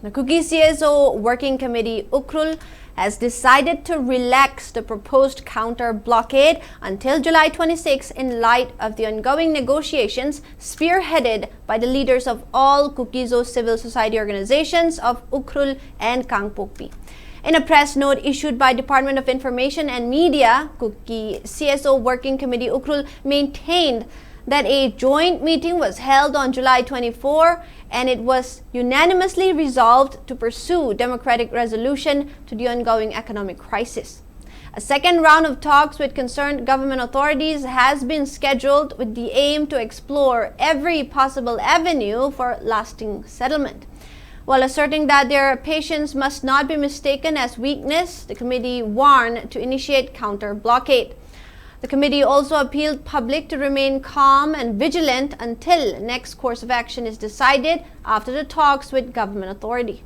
The Kuki CSO Working Committee UKRUL has decided to relax the proposed counter-blockade until July 26 in light of the ongoing negotiations spearheaded by the leaders of all Kukizo civil society organizations of UKRUL and Kangpokpi. In a press note issued by Department of Information and Media, Kuki CSO Working Committee UKRUL maintained that a joint meeting was held on July 24 and it was unanimously resolved to pursue democratic resolution to the ongoing economic crisis. A second round of talks with concerned government authorities has been scheduled with the aim to explore every possible avenue for lasting settlement. While asserting that their patience must not be mistaken as weakness, the committee warned to initiate counter-blockade. The committee also appealed public to remain calm and vigilant until next course of action is decided after the talks with government authority.